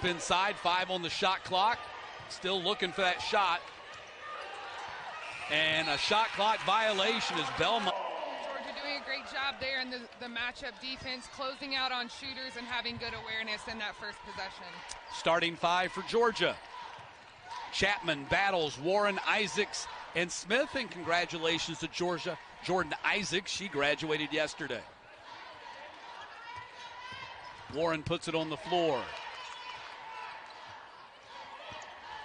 inside, 5 on the shot clock. Still looking for that shot. And a shot clock violation is Belmont. Georgia doing a great job there in the matchup defense, closing out on shooters and having good awareness in that first possession. Starting 5 for Georgia. Chapman battles Warren, Isaacs, and Smith. And congratulations to Georgia. Jordan Isaacs, she graduated yesterday. Warren puts it on the floor.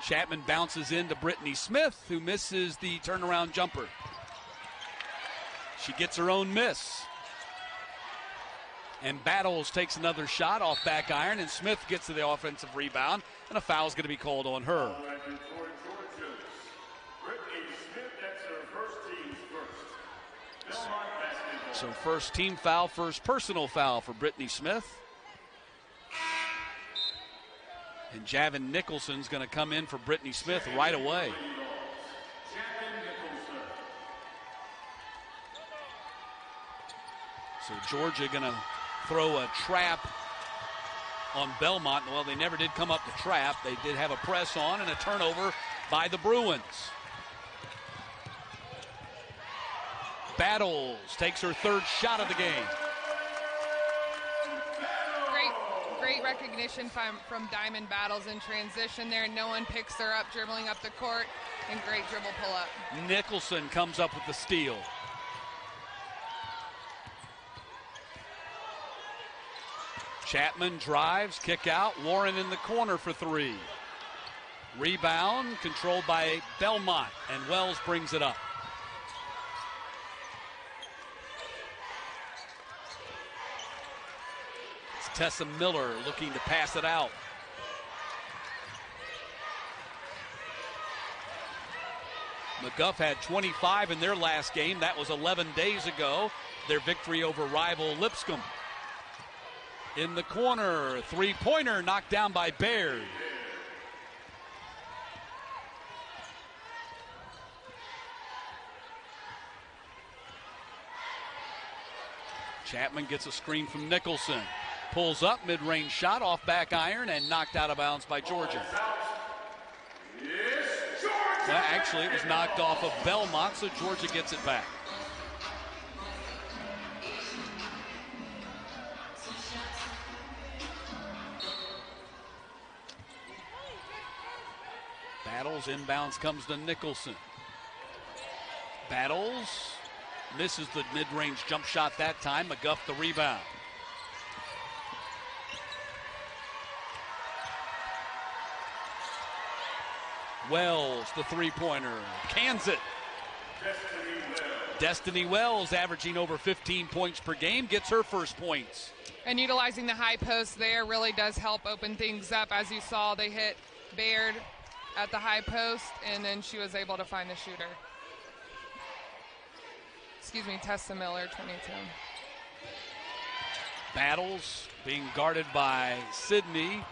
Chapman bounces into Brittany Smith, who misses the turnaround jumper. She gets her own miss. And Battles takes another shot off back iron, and Smith gets to the offensive rebound, and a foul's going to be called on her. So first team foul, first personal foul for Brittany Smith. And Javin Nicholson's going to come in for Brittany Smith right away. So Georgia going to throw a trap on Belmont. Well, they never did come up to trap. They did have a press on and a turnover by the Bruins. Battles takes her third shot of the game. Great recognition from Diamond Battles in transition there. No one picks her up, dribbling up the court, and great dribble pull-up. Nicholson comes up with the steal. Chapman drives, kick out. Warren in the corner for 3. Rebound controlled by Belmont, and Wells brings it up. Tessa Miller looking to pass it out. McGuff had 25 in their last game. That was 11 days ago. Their victory over rival Lipscomb. In the corner, three-pointer knocked down by Baird. Chapman gets a screen from Nicholson. Pulls up, mid-range shot off back iron and knocked out of bounds by Georgia. Well, actually, it was knocked off of Belmont, so Georgia gets it back. Battles inbounds comes to Nicholson. Battles misses the mid-range jump shot that time. McGuff the rebound. Wells, the three-pointer, cans it. Destiny Wells averaging over 15 points per game, gets her first points. And utilizing the high post there really does help open things up. As you saw, they hit Baird at the high post, and then she was able to find the shooter. Tessa Miller, 22. Battles being guarded by Sydney.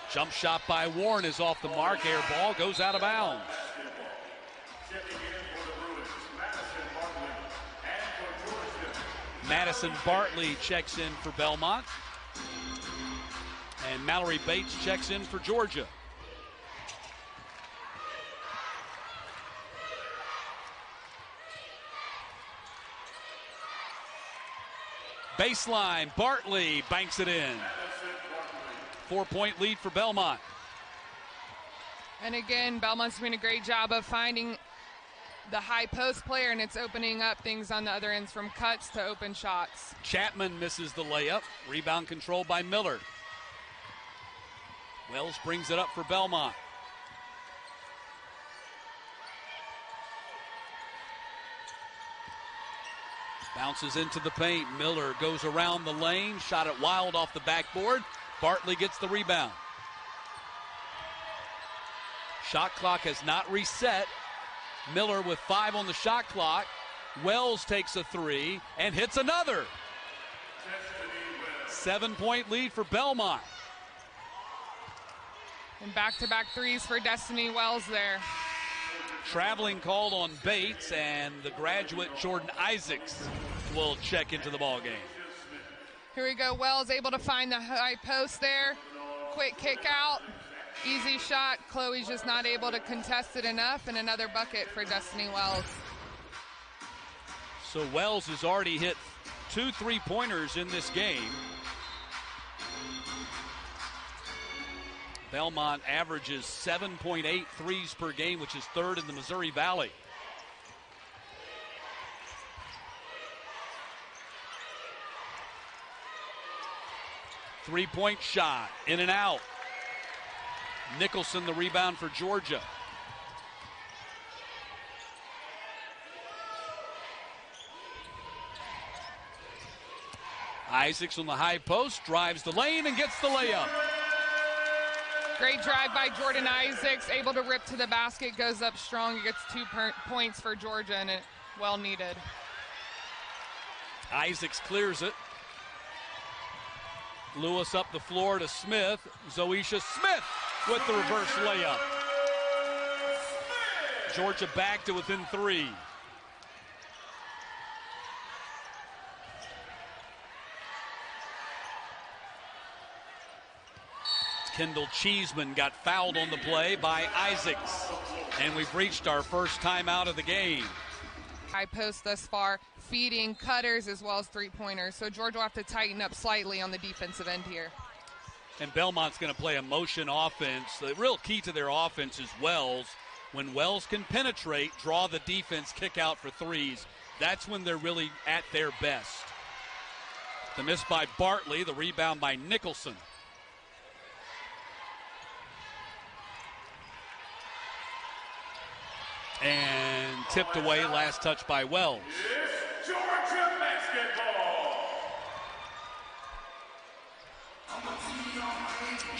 Jump shot by Warren is off the mark. Air ball goes out of bounds. Madison Bartley checks in for Belmont. And Mallory Bates checks in for Georgia. Baseline, Bartley banks it in. 4-point lead for Belmont. And again, Belmont's doing a great job of finding the high post player, and it's opening up things on the other ends from cuts to open shots. Chapman misses the layup. Rebound controlled by Miller. Wells brings it up for Belmont. Bounces into the paint. Miller goes around the lane. Shot it wild off the backboard. Bartley gets the rebound. Shot clock has not reset. Miller with 5 on the shot clock. Wells takes a 3 and hits another. 7-point lead for Belmont. And back-to-back threes for Destiny Wells there. Traveling called on Bates, and the graduate Jordan Isaacs will check into the ball game. Here we go. Wells able to find the high post there. quick kick out. Easy shot. Chloe's just not able to contest it enough, and another bucket for Destiny Wells. So Wells has already hit 2 3-pointers in this game. Belmont averages 7.8 threes per game, which is third in the Missouri Valley. Three-point shot, in and out. Nicholson the rebound for Georgia. Isaacs on the high post, drives the lane and gets the layup. Great drive by Jordan Isaacs, able to rip to the basket, goes up strong. He gets 2 points for Georgia, and it well needed. Isaacs clears it. Lewis up the floor to Smith. Zoisha Smith with the reverse layup. Georgia back to within 3. Kendall Cheeseman got fouled on the play by Isaacs. And we've reached our first timeout of the game. High post thus far, feeding cutters as well as 3-pointers. So Georgia will have to tighten up slightly on the defensive end here. And Belmont's going to play a motion offense. The real key to their offense is Wells. When Wells can penetrate, draw the defense, kick out for threes, that's when they're really at their best. The miss by Bartley, the rebound by Nicholson. And tipped away, last touch by Wells. It's Georgia basketball.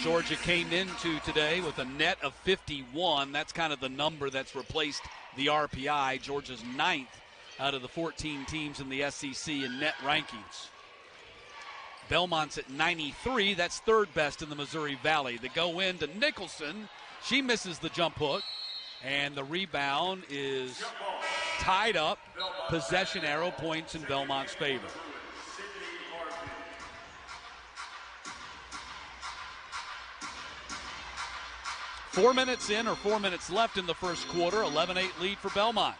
Georgia came into today with a net of 51. That's kind of the number that's replaced the RPI. Georgia's 9th out of the 14 teams in the SEC in net rankings. Belmont's at 93. That's third best in the Missouri Valley. They go in to Nicholson. She misses the jump hook. And the rebound is tied up. Possession arrow points in Belmont's favor. Four minutes in, or 4 minutes left in the first quarter. 11-8 lead for Belmont.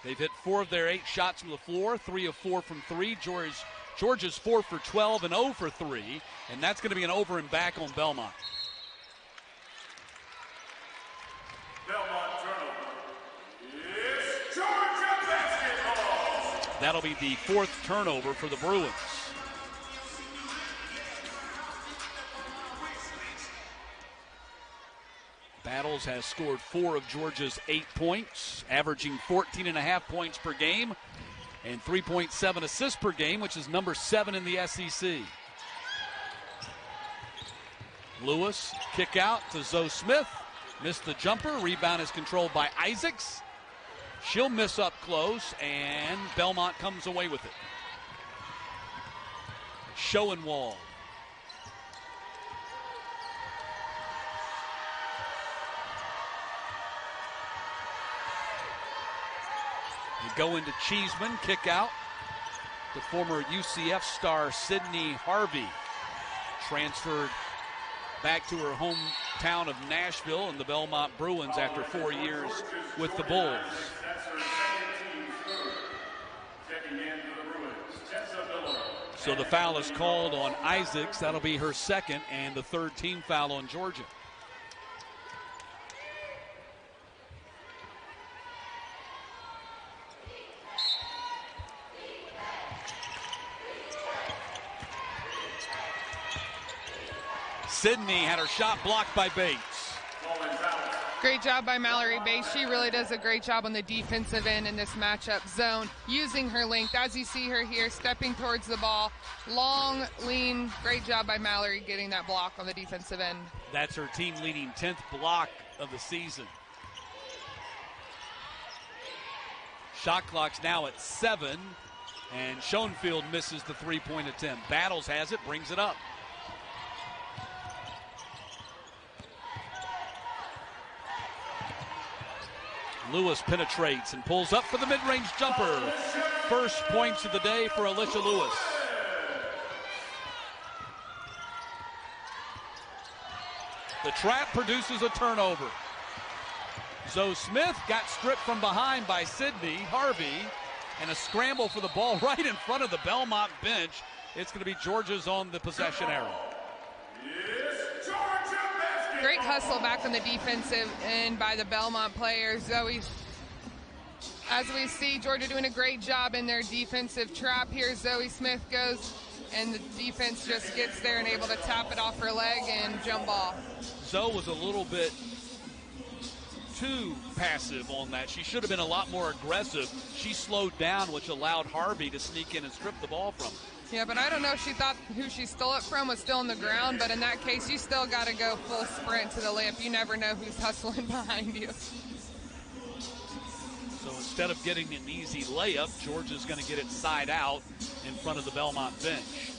They've hit 4 of their 8 shots from the floor, 3 of 4 from 3. Georgia's 4 for 12 and 0 for 3. And that's going to be an over and back on Belmont. Belmont turnover. It's Georgia basketball. That'll be the 4th turnover for the Bruins. Battles has scored 4 of Georgia's 8 points, averaging 14.5 points per game and 3.7 assists per game, which is number 7 in the SEC. Lewis, kick out to Zoe Smith. Missed the jumper. Rebound is controlled by Isaacs. She'll miss up close, and Belmont comes away with it. Schoenwald. They go into Cheeseman, kick out to former UCF star Sydney Harvey. Transferred back to her hometown of Nashville and the Belmont Bruins after 4 years with the Bulls. So the foul is called on Isaacs. That'll be her second and the 3rd team foul on Georgia. Sydney had her shot blocked by Bates. Great job by Mallory Bates. She really does a great job on the defensive end in this matchup zone, using her length. As you see her here, stepping towards the ball. Long, lean. Great job by Mallory getting that block on the defensive end. That's her team leading 10th block of the season. Shot clock's now at 7, and Schoenfield misses the 3-point attempt. Battles has it, brings it up. Lewis penetrates and pulls up for the mid-range jumper. First points of the day for Alicia Lewis. The trap produces a turnover. Zoe Smith got stripped from behind by Sydney Harvey, and a scramble for the ball right in front of the Belmont bench. It's going to be Georgia's on the possession area. Great hustle back on the defensive end by the Belmont players. Zoe, as we see, Georgia doing a great job in their defensive trap here. Zoe Smith goes, and the defense just gets there and able to tap it off her leg and jump ball. Zoe was a little bit too passive on that. She should have been a lot more aggressive. She slowed down, which allowed Harvey to sneak in and strip the ball from her. Yeah, but I don't know if she thought who she stole it from was still on the ground, but in that case, you still got to go full sprint to the layup. You never know who's hustling behind you. So instead of getting an easy layup, Georgia's going to get it side out in front of the Belmont bench.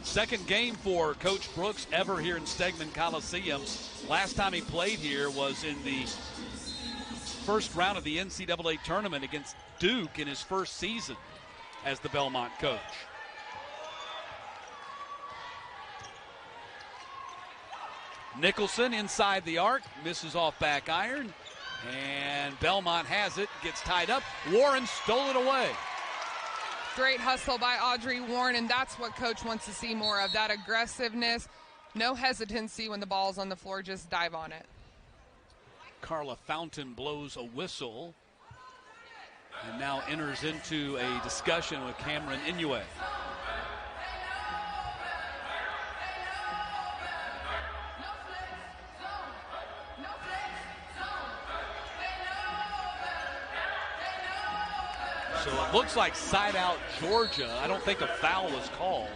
Second game for Coach Brooks ever here in Stegman Coliseum. Last time he played here was in the first round of the NCAA tournament against Duke in his first season as the Belmont coach. Nicholson inside the arc, misses off back iron, and Belmont has it, gets tied up. Warren stole it away. Great hustle by Audrey Warren, and that's what Coach wants to see more of, that aggressiveness, no hesitancy when the ball's on the floor, just dive on it. Carla Fountain blows a whistle and now enters into a discussion with Cameron Inoue. So it looks like side out Georgia. I don't think a foul was called.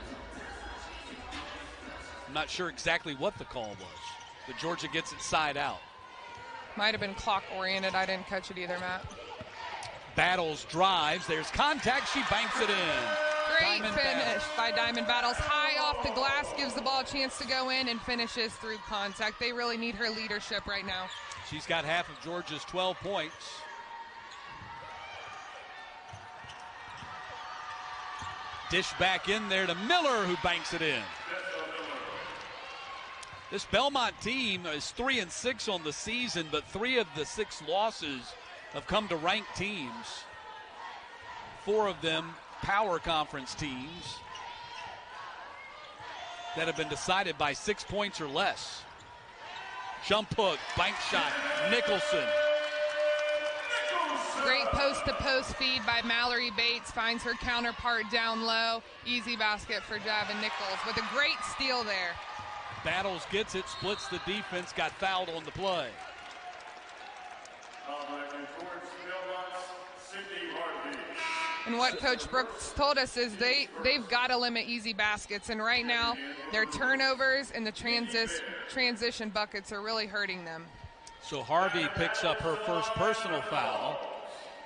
I'm not sure exactly what the call was, but Georgia gets it side out. Might have been clock oriented. I didn't catch it either, Matt. Battles drives. There's contact. She banks it in. Great finish by Diamond Battles. High off the glass, gives the ball a chance to go in and finishes through contact. They really need her leadership right now. She's got half of Georgia's 12 points. Dish back in there to Miller, who banks it in. This Belmont team is 3-6 on the season, but 3 of the 6 losses have come to ranked teams. 4 of them power conference teams that have been decided by 6 points or less. Jump hook, bank shot, Nicholson. Great post-to-post feed by Mallory Bates, finds her counterpart down low. Easy basket for Javin Nichols with a great steal there. Battles gets it, splits the defense, got fouled on the play. And what Coach Brooks told us is they've got to limit easy baskets. And right now, their turnovers and the transition buckets are really hurting them. So Harvey picks up her first personal foul.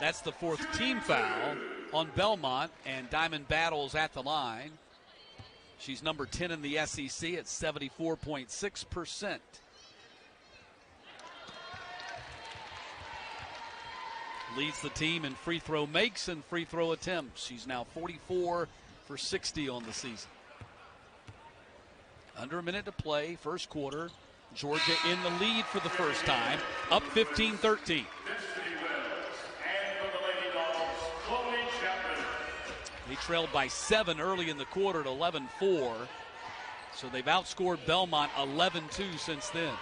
That's the 4th team foul on Belmont, and Diamond Battles at the line. She's number 10 in the SEC at 74.6%. Leads the team in free throw makes and free throw attempts. She's now 44 for 60 on the season. Under a minute to play, first quarter. Georgia in the lead for the first time, up 15-13. They trailed by 7 early in the quarter at 11-4. So they've outscored Belmont 11-2 since then.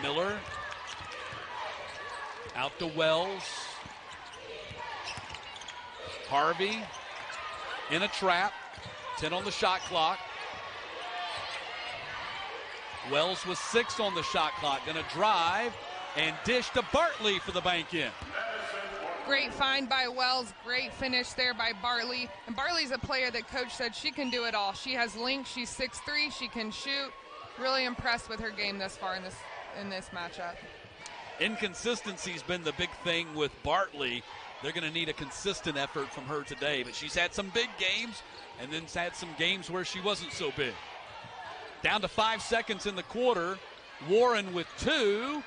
Miller out to Wells. Harvey in a trap. 10 on the shot clock. Wells with 6 on the shot clock. Gonna drive and dish to Bartley for the bank in. Great find by Wells. Great finish there by Bartley. And Bartley's a player that Coach said she can do it all. She has length. She's 6'3". She can shoot. Really impressed with her game thus far in this matchup. Inconsistency's been the big thing with Bartley. They're going to need a consistent effort from her today. But she's had some big games and then had some games where she wasn't so big. Down to 5 seconds in the quarter. Warren with 2.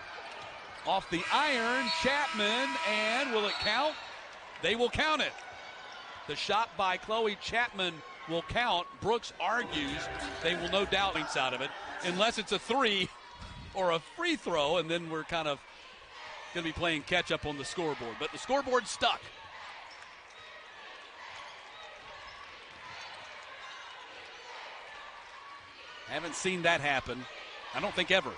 Off the iron, Chapman, and will it count? They will count it. The shot by Chloe Chapman will count. Brooks argues they will no doubt points out of it, unless it's a three or a free throw, and then we're kind of going to be playing catch up on the scoreboard. But the scoreboard's stuck. Haven't seen that happen, I don't think, ever.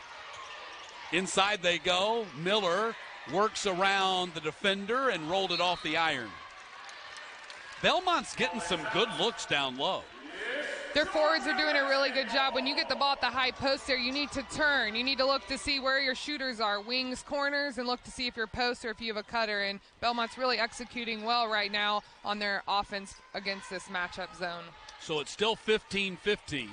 Inside they go. Miller works around the defender and rolled it off the iron. Belmont's getting some good looks down low. Their forwards are doing a really good job. When you get the ball at the high post there, you need to turn. You need to look to see where your shooters are, wings, corners, and look to see if you're post or if you have a cutter. And Belmont's really executing well right now on their offense against this matchup zone. So it's still 15-15.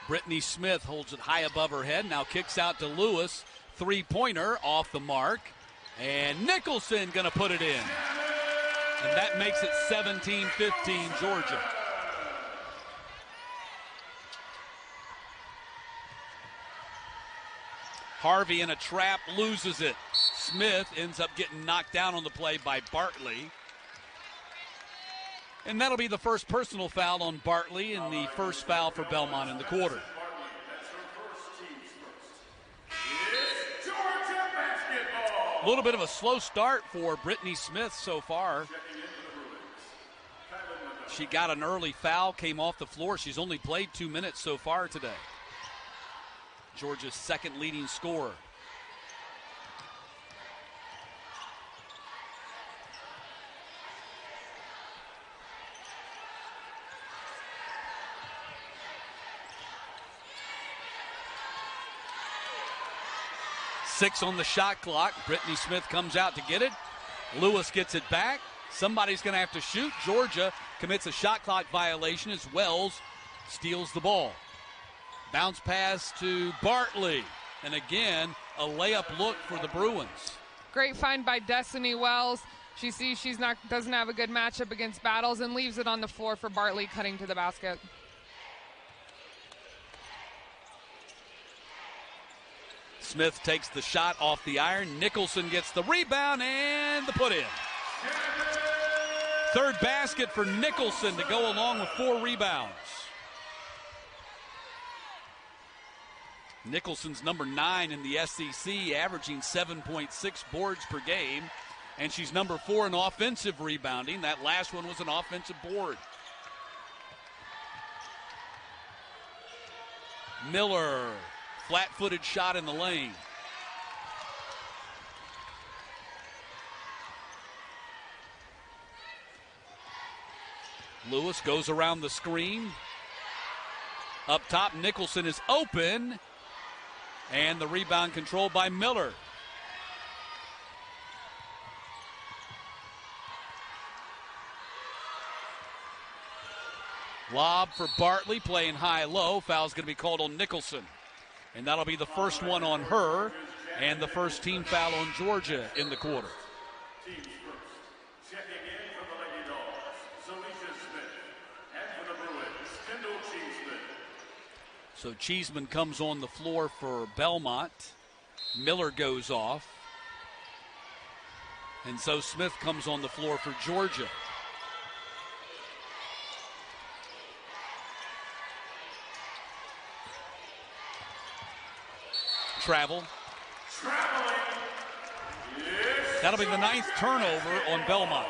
Brittany Smith holds it high above her head, now kicks out to Lewis. Three-pointer off the mark. And Nicholson going to put it in. And that makes it 17-15 Georgia. Harvey in a trap, loses it. Smith ends up getting knocked down on the play by Bartley. And that'll be the first personal foul on Bartley and the first foul for Belmont in the quarter. A little bit of a slow start for Brittany Smith so far. She got an early foul, came off the floor. She's only played 2 minutes so far today. Georgia's second leading scorer. Six on the shot clock. Brittany Smith comes out to get it. Lewis gets it back. Somebody's going to have to shoot. Georgia commits a shot clock violation as Wells steals the ball. Bounce pass to Bartley. And again, a layup look for the Bruins. Great find by Destiny Wells. She sees doesn't have a good matchup against Battles and leaves it on the floor for Bartley cutting to the basket. Smith takes the shot off the iron. Nicholson gets the rebound and the put in. Third basket for Nicholson to go along with 4 rebounds. Nicholson's number 9 in the SEC, averaging 7.6 boards per game. And she's number 4 in offensive rebounding. That last one was an offensive board. Miller. Flat-footed shot in the lane. Lewis goes around the screen. Up top, Nicholson is open. And the rebound controlled by Miller. Lob for Bartley, playing high-low. Foul's going to be called on Nicholson. And that'll be the first one on her and the first team foul on Georgia in the quarter. Teams first. Checking in for the Lady Dogs, Zalisha Smith. And for the Bruins, Kendall Cheeseman. So Cheeseman comes on the floor for Belmont. Miller goes off. And so Smith comes on the floor for Georgia. Travel. That'll be the 9th turnover on Belmont.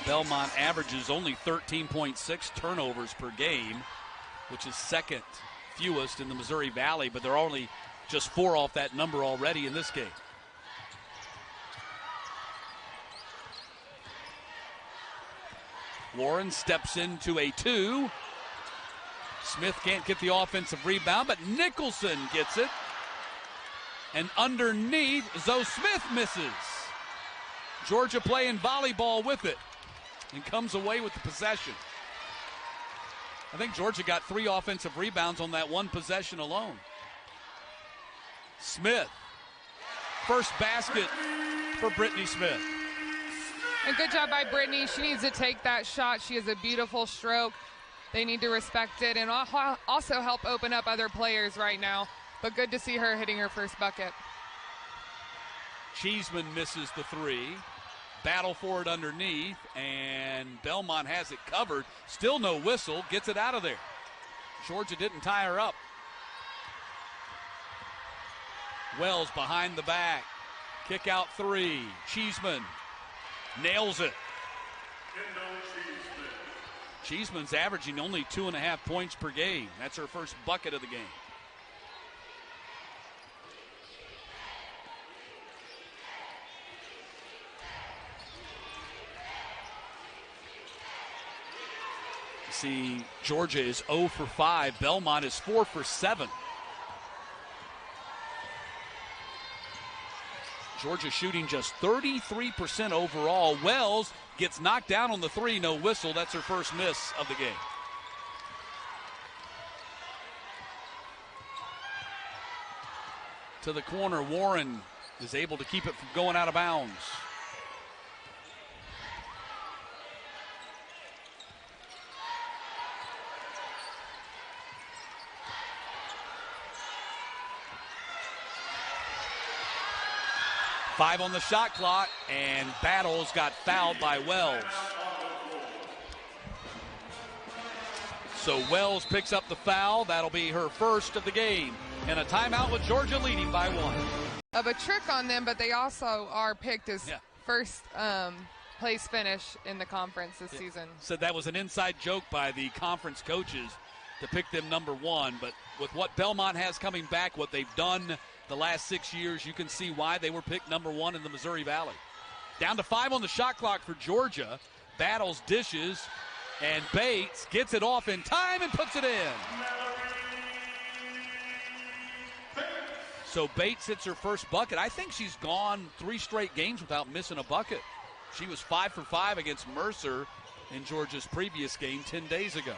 Belmont averages only 13.6 turnovers per game, which is second fewest in the Missouri Valley, but they're only just 4 off that number already in this game. Warren steps into a 2. Smith can't get the offensive rebound, but Nicholson gets it. And underneath, Zoe Smith misses. Georgia playing volleyball with it and comes away with the possession. I think Georgia got 3 offensive rebounds on that one possession alone. Smith, first basket for Brittany Smith. And good job by Brittany. She needs to take that shot. She has a beautiful stroke. They need to respect it and also help open up other players right now. but good to see her hitting her first bucket. Cheeseman misses the three. Battle for it underneath, and Belmont has it covered. Still no whistle, gets it out of there. Georgia didn't tie her up. Wells behind the back. Kick out three. Cheeseman nails it. Cheeseman's averaging only 2.5 points per game. That's her first bucket of the game. See, Georgia is 0 for 5. Belmont is 4 for 7. Georgia shooting just 33% overall. Wells gets knocked down on the three, no whistle. That's her first miss of the game. To the corner, Warren is able to keep it from going out of bounds. Five on the shot clock, and Battles got fouled by Wells. So Wells picks up the foul. That'll be her first of the game. And a timeout with Georgia leading by 1. Of a trick on them, but they also are picked as first place finish in the conference this season. So that was an inside joke by the conference coaches to pick them number 1. But with what Belmont has coming back, what they've done the last 6 years, you can see why they were picked number 1 in the Missouri Valley. Down to 5 on the shot clock for Georgia. Battles, dishes, and Bates gets it off in time and puts it in. So Bates hits her first bucket. I think she's gone 3 straight games without missing a bucket. She was 5 for 5 against Mercer in Georgia's previous game 10 days ago.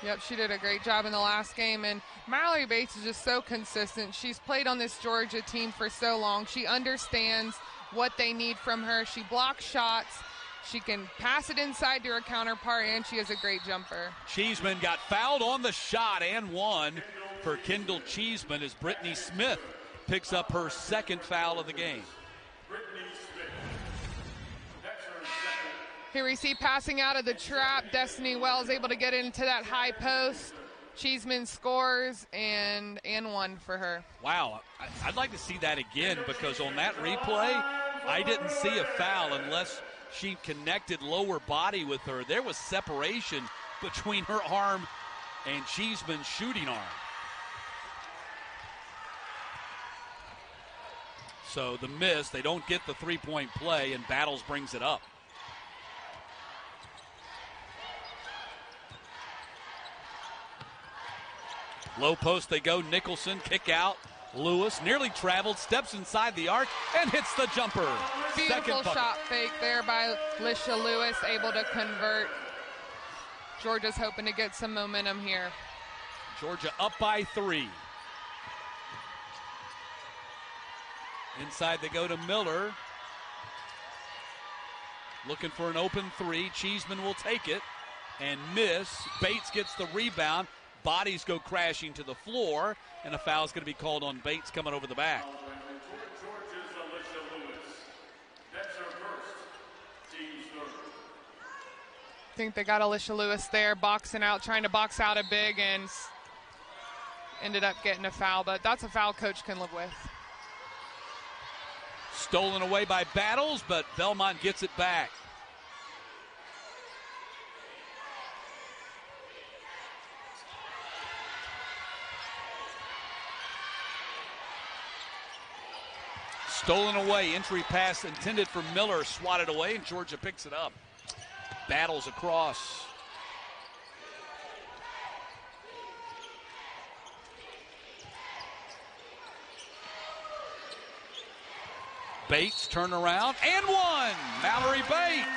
Yep, she did a great job in the last game, and Mallory Bates is just so consistent. She's played on this Georgia team for so long. She understands what they need from her. She blocks shots. She can pass it inside to her counterpart, and she is a great jumper. Cheeseman got fouled on the shot and one for Kendall Cheeseman as Brittany Smith picks up her second foul of the game. Here we see passing out of the trap. Destiny Wells able to get into that high post. Cheeseman scores and one for her. Wow, I'd like to see that again because on that replay, I didn't see a foul unless she connected lower body with her. There was separation between her arm and Cheeseman's shooting arm. So the miss, they don't get the three-point play, and Battles brings it up. Low post they go. Nicholson, kick out. Lewis nearly traveled, steps inside the arc, and hits the jumper. Beautiful shot fake there by Lisha Lewis, able to convert. Georgia's hoping to get some momentum here. Georgia up by 3. Inside they go to Miller. Looking for an open 3. Cheeseman will take it and miss. Bates gets the rebound. Bodies go crashing to the floor, and a foul is going to be called on Bates coming over the back. I think they got Alicia Lewis there, boxing out, trying to box out a big, and ended up getting a foul, but that's a foul coach can live with. Stolen away by Battles, but Belmont gets it back. Stolen away, entry pass intended for Miller, swatted away, and Georgia picks it up. Battles across. Bates turn around and one. Mallory Bates.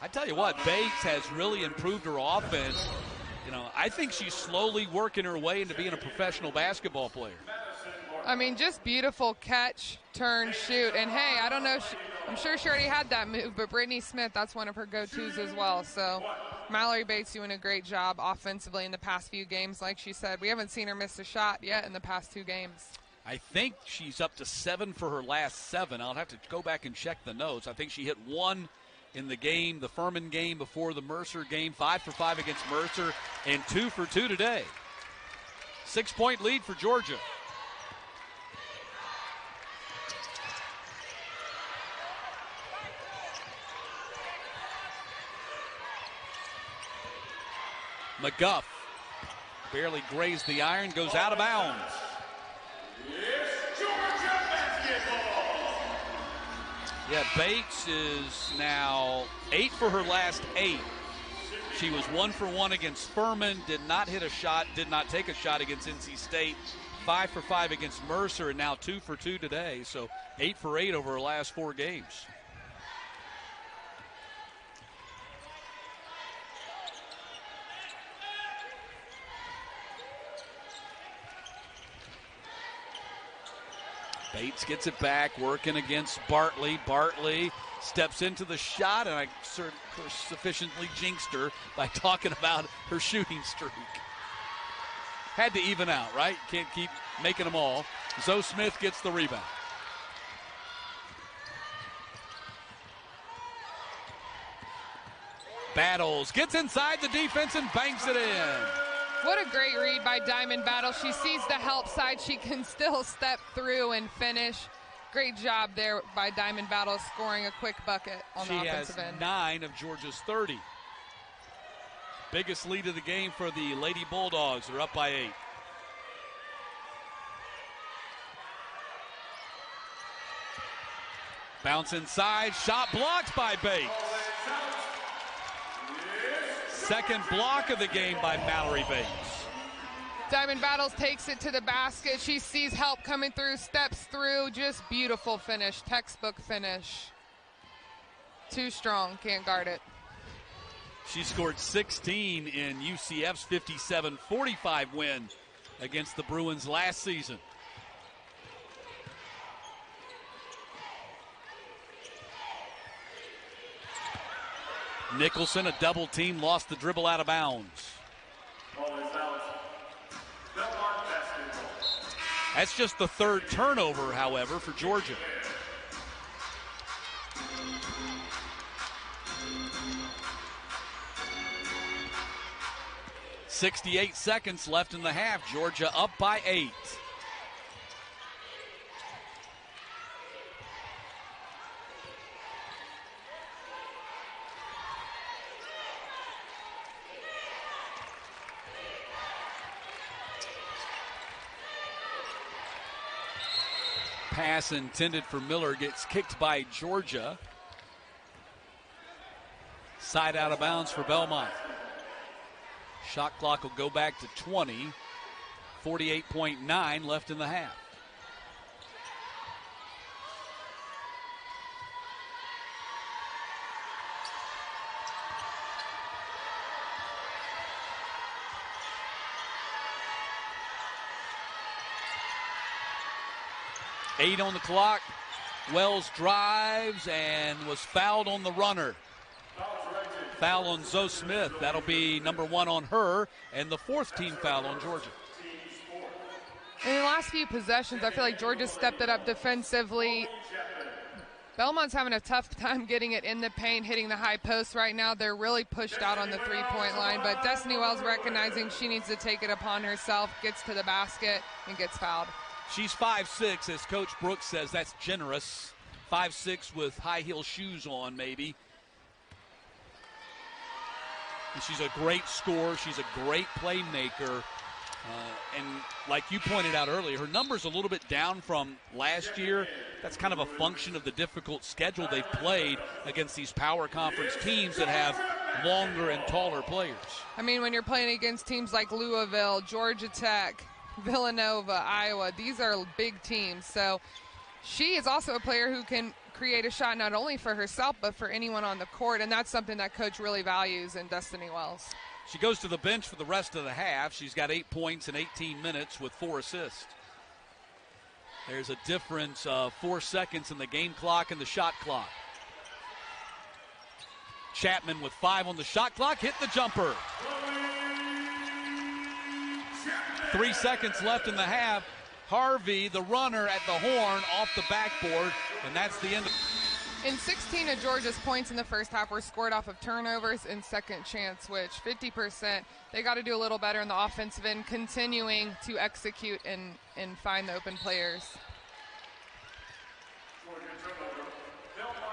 I tell you what, Bates has really improved her offense. You know, I think she's slowly working her way into being a professional basketball player. I mean, just beautiful catch, turn, shoot. And, hey, I'm sure she already had that move, but Brittany Smith, that's one of her go-tos as well. So Mallory Bates doing a great job offensively in the past few games. Like she said, we haven't seen her miss a shot yet in the past 2 games. I think she's up to 7 for her last 7. I'll have to go back and check the notes. I think she hit 1 in the game, the Furman game before the Mercer game, 5 for 5 against Mercer, and 2 for 2 today. 6-point lead for Georgia. McGuff barely grazed the iron, goes out of bounds. It's Georgia basketball. Yeah, Bates is now 8 for her last 8. She was 1 for 1 against Furman, did not hit a shot, did not take a shot against NC State. 5 for 5 against Mercer, and now 2 for 2 today. So 8 for 8 over her last 4 games. Bates gets it back, working against Bartley. Bartley steps into the shot, and I sufficiently jinxed her by talking about her shooting streak. Had to even out, right? Can't keep making them all. Zoe Smith gets the rebound. Battles, gets inside the defense and banks it in. What a great read by Diamond Battle. She sees the help side. She can still step through and finish. Great job there by Diamond Battle, scoring a quick bucket on the offensive end. She has 9 of Georgia's 30. Biggest lead of the game for the Lady Bulldogs. They're up by 8. Bounce inside, shot blocked by Bates. Second block of the game by Mallory Bates. Diamond Battles takes it to the basket. She sees help coming through, steps through. Just beautiful finish, textbook finish. Too strong, can't guard it. She scored 16 in UCF's 57-45 win against the Bruins last season. Nicholson, a double team, lost the dribble out of bounds. That's just the 3rd turnover, however, for Georgia. .68 seconds left in the half. Georgia up by 8. Pass intended for Miller gets kicked by Georgia. Side out of bounds for Belmont. Shot clock will go back to 20. 48.9 left in the half. Eight on the clock. Wells drives and was fouled on the runner. Foul on Zoe Smith. That'll be number 1 on her, and the 4th team foul on Georgia. In the last few possessions, I feel like Georgia stepped it up defensively. Belmont's having a tough time getting it in the paint, hitting the high post right now. They're really pushed out on the 3-point line, but Destiny Wells recognizing she needs to take it upon herself, gets to the basket, and gets fouled. She's 5'6", as Coach Brooks says. That's generous. 5'6" with high heel shoes on, maybe. And she's a great scorer. She's a great playmaker. And like you pointed out earlier, her number's a little bit down from last year. That's kind of a function of the difficult schedule they've played against these power conference teams that have longer and taller players. I mean, when you're playing against teams like Louisville, Georgia Tech, Villanova, Iowa, these are big teams. So she is also a player who can create a shot not only for herself but for anyone on the court, and that's something that Coach really values in Destiny Wells. She goes to the bench for the rest of the half. She's got 8 points in 18 minutes with 4 assists. There's a difference of 4 seconds in the game clock and the shot clock. Chapman with 5 on the shot clock, hit the jumper. 3 seconds left in the half. Harvey, the runner at the horn, off the backboard, and that's the end. In 16 of Georgia's points in the first half were scored off of turnovers and second chance, which 50%. They got to do a little better in the offensive end, continuing to execute and find the open players.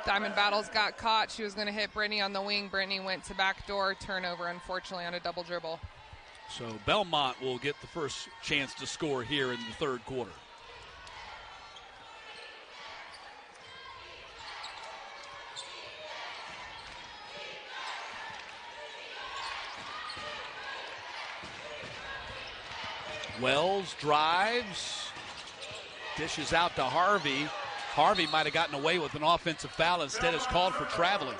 Diamond Battles got caught. She was going to hit Brittany on the wing. Brittany went to backdoor, turnover, unfortunately, on a double dribble. So Belmont will get the first chance to score here in the third quarter. Wells drives, dishes out to Harvey. Harvey might have gotten away with an offensive foul, instead is called for traveling.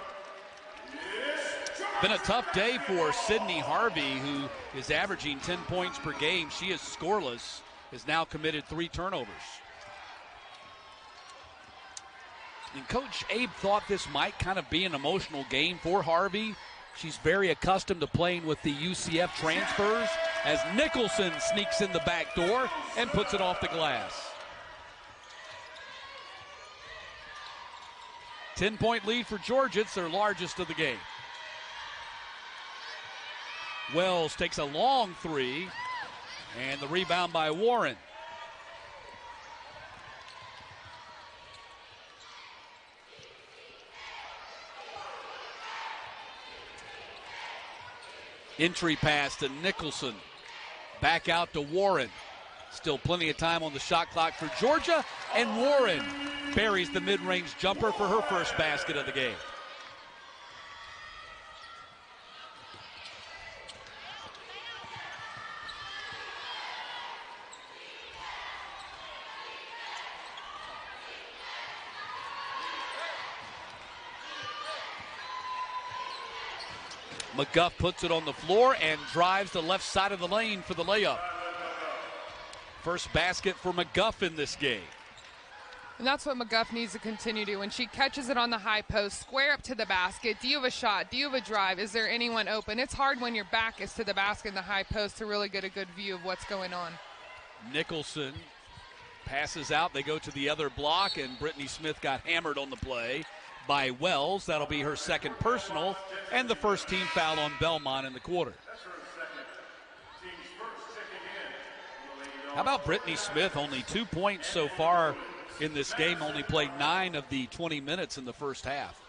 Been a tough day for Sydney Harvey, who is averaging 10 points per game. She is scoreless, has now committed 3 turnovers. And Coach Abe thought this might kind of be an emotional game for Harvey. She's very accustomed to playing with the UCF transfers, as Nicholson sneaks in the back door and puts it off the glass. 10-point lead for Georgia. It's their largest of the game. Wells takes a long 3, and the rebound by Warren. Entry pass to Nicholson. Back out to Warren. Still plenty of time on the shot clock for Georgia, and Warren buries the mid-range jumper for her first basket of the game. McGuff puts it on the floor and drives the left side of the lane for the layup. First basket for McGuff in this game. And that's what McGuff needs to continue to do. When she catches it on the high post, square up to the basket. Do you have a shot? Do you have a drive? Is there anyone open? It's hard when your back is to the basket in the high post to really get a good view of what's going on. Nicholson passes out. They go to the other block, and Brittany Smith got hammered on the play by Wells. That'll be her second personal and the first team foul on Belmont in the quarter. How about Brittany Smith? Only 2 points so far in this game, only played 9 of the 20 minutes in the first half.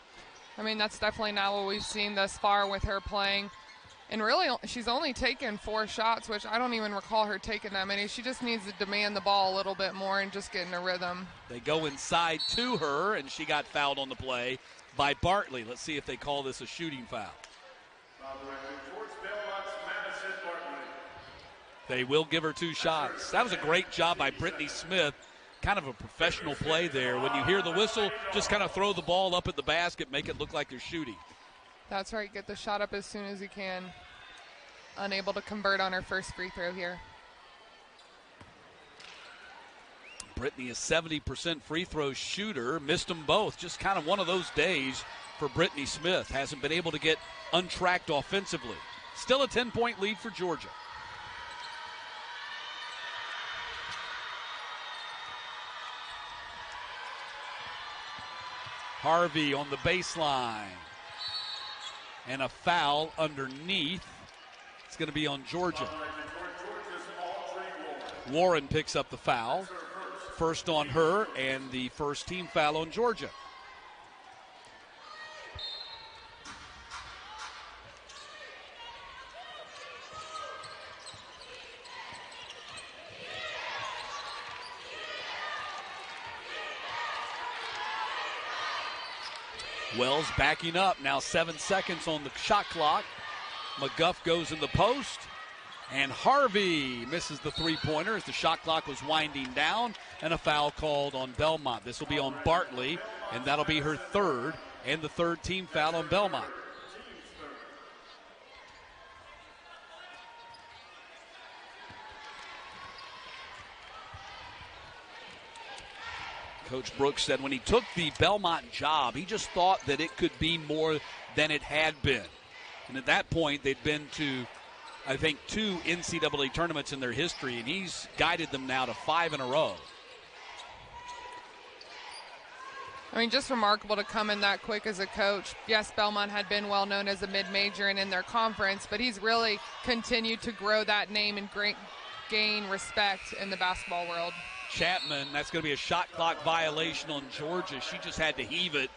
I mean, that's definitely not what we've seen thus far with her playing. And really, she's only taken 4 shots, which I don't even recall her taking that many. She just needs to demand the ball a little bit more and just get in a rhythm. They go inside to her, and she got fouled on the play by Bartley. Let's see if they call this a shooting foul. They will give her 2 shots. That was a great job by Brittany Smith. Kind of a professional play there. When you hear the whistle, just kind of throw the ball up at the basket, make it look like they're shooting. That's right. Get the shot up as soon as you can. Unable to convert on her first free throw here. Brittany is 70% free throw shooter. Missed them both. Just kind of one of those days for Brittany Smith. Hasn't been able to get untracked offensively. Still a 10-point lead for Georgia. Harvey on the baseline. And a foul underneath. It's going to be on Georgia. Warren picks up the foul. First on her, and the first team foul on Georgia. Wells backing up. Now 7 seconds on the shot clock. McGuff goes in the post. And Harvey misses the three-pointer as the shot clock was winding down, and a foul called on Belmont. This will be on Bartley, and that'll be her third, and the third team foul on Belmont. Coach Brooks said when he took the Belmont job, he just thought that it could be more than it had been. And at that point, they'd been to, I think, 2 NCAA tournaments in their history, and he's guided them now to 5 in a row. I mean, just remarkable to come in that quick as a coach. Yes, Belmont had been well known as a mid-major and in their conference, but he's really continued to grow that name and gain respect in the basketball world. Chapman, that's going to be a shot clock violation on Georgia. She just had to heave it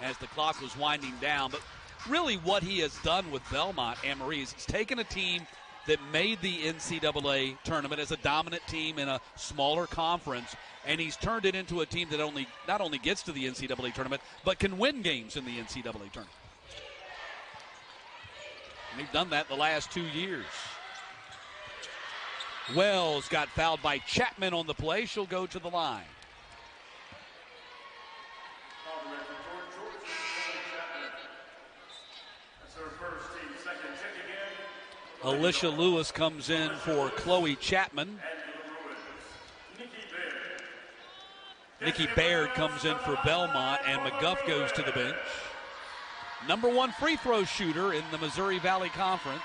as the clock was winding down. But really what he has done with Belmont, Anne-Marie, is he's taken a team that made the NCAA tournament as a dominant team in a smaller conference, and he's turned it into a team that not only gets to the NCAA tournament, but can win games in the NCAA tournament. And they've done that the last 2 years. Wells got fouled by Chapman on the play. She'll go to the line. Alicia Lewis comes in for Chloe Chapman. Nikki Baird comes in for Belmont, and McGuff goes to the bench. Number 1 free throw shooter in the Missouri Valley Conference.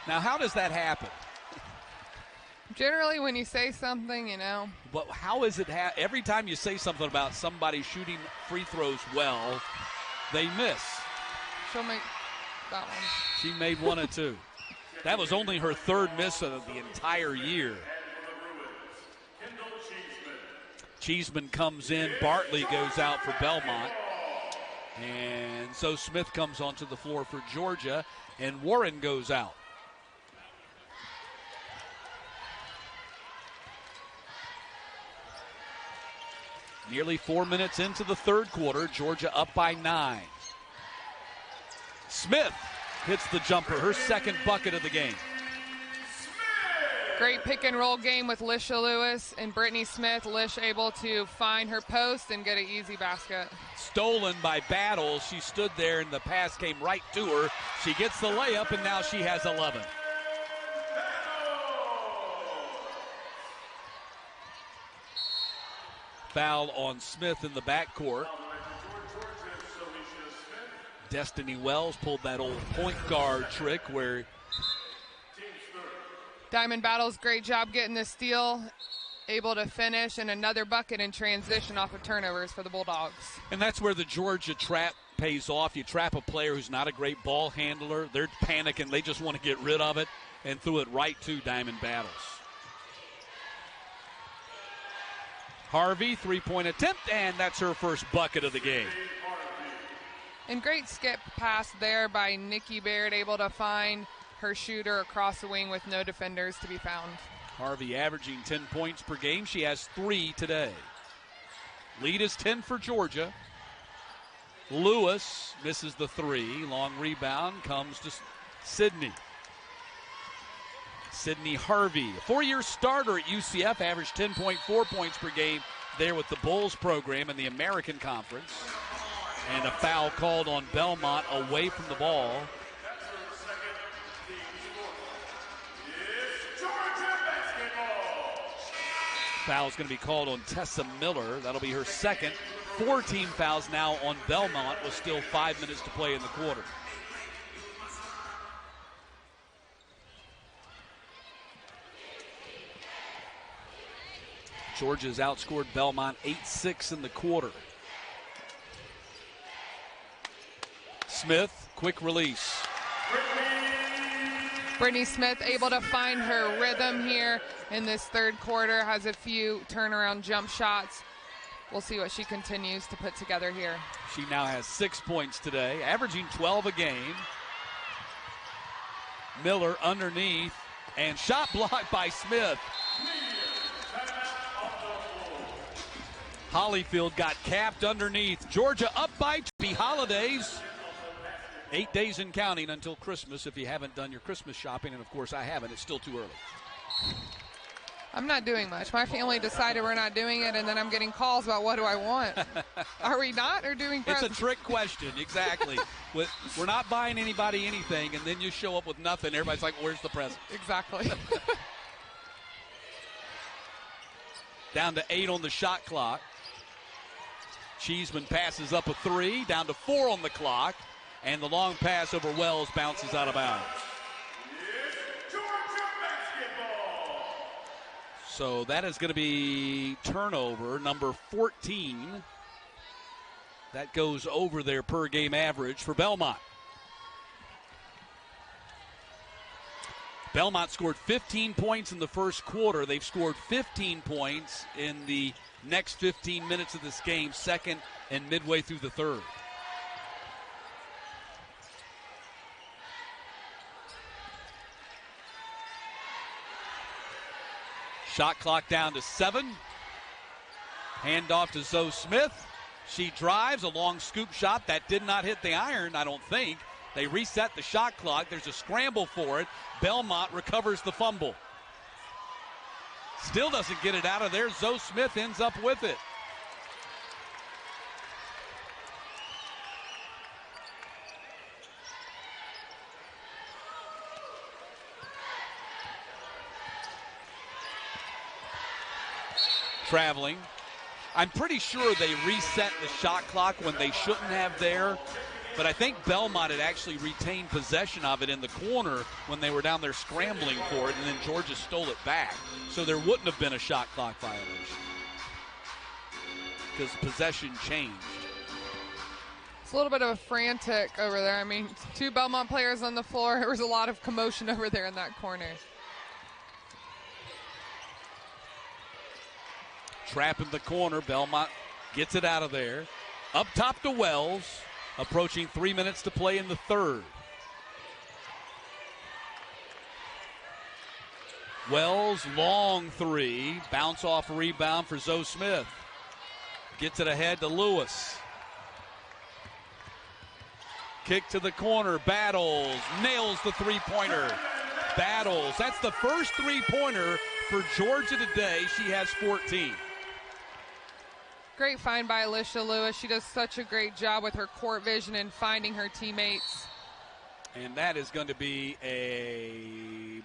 Now, how does that happen? Generally, when you say something, you know. But how is it every time you say something about somebody shooting free throws well, they miss? She'll make that one. She made 1 or 2. That was only her 3rd miss of the entire year. Cheeseman comes in. Bartley goes out for Belmont. And so Smith comes onto the floor for Georgia. And Warren goes out. Nearly 4 minutes into the 3rd quarter. Georgia up by 9. Smith hits the jumper, her 2nd bucket of the game. Great pick and roll game with Lisha Lewis and Brittany Smith. Lish able to find her post and get an easy basket. Stolen by Battles. She stood there and the pass came right to her. She gets the layup and now she has 11. Foul on Smith in the backcourt. Destiny Wells pulled that old point guard trick where Diamond Battles, great job getting the steal, able to finish, and another bucket in transition off of turnovers for the Bulldogs. And that's where the Georgia trap pays off. You trap a player who's not a great ball handler. They're panicking. They just want to get rid of it, and threw it right to Diamond Battles. Harvey, 3-point attempt, and that's her first bucket of the game. And great skip pass there by Nikki Baird, able to find her shooter across the wing with no defenders to be found. Harvey averaging 10 points per game. She has 3 today. Lead is 10 for Georgia. Lewis misses the 3. Long rebound comes to Sydney. Sydney Harvey, a 4-year starter at UCF, averaged 10.4 points per game there with the Bulls program in the American Conference. And a foul called on Belmont away from the ball. Foul is going to be called on Tessa Miller. That'll be her 2nd. 4 team fouls now on Belmont with still 5 minutes to play in the quarter. Georgia's outscored Belmont 8-6 in the quarter. Smith, quick release. Brittany Smith able to find her rhythm here in this 3rd quarter, has a few turnaround jump shots. We'll see what she continues to put together here. She now has 6 points today, averaging 12 a game. Miller underneath, and shot blocked by Smith. Hollyfield got capped underneath. Georgia up by 2. Holidays. 8 days and counting until Christmas if you haven't done your Christmas shopping, and of course I haven't. It's still too early. I'm not doing much. My family decided we're not doing it, and then I'm getting calls about what do I want. Are we not or doing presents? It's a trick question, exactly. We're not buying anybody anything, and then you show up with nothing. Everybody's like, where's the present? Exactly. Down to 8 on the shot clock. Cheeseman passes up a 3, down to 4 on the clock, and the long pass over Wells bounces out of bounds. So that is going to be turnover number 14. That goes over their per game average for Belmont. Belmont scored 15 points in the first quarter. They've scored 15 points in the next 15 minutes of this game, second and midway through the third. Shot clock down to 7. Handoff to Zoe Smith. She drives a long scoop shot that did not hit the iron, I don't think. They reset the shot clock. There's a scramble for it. Belmont recovers the fumble. Still doesn't get it out of there. Zoe Smith ends up with it. Traveling. I'm pretty sure they reset the shot clock when they shouldn't have there, but I think Belmont had actually retained possession of it in the corner when they were down there scrambling for it, and then Georgia stole it back. So there wouldn't have been a shot clock violation because possession changed. It's a little bit of a frantic over there. I mean, 2 Belmont players on the floor. There was a lot of commotion over there in that corner. Trap in the corner. Belmont gets it out of there. Up top to Wells. Approaching 3 minutes to play in the third. Wells, long 3. Bounce off rebound for Zoe Smith. Gets it ahead to Lewis. Kick to the corner. Battles. Nails the three-pointer. Battles. That's the first three-pointer for Georgia today. She has 14. Great find by Alicia Lewis. She does such a great job with her court vision and finding her teammates. And that is going to be a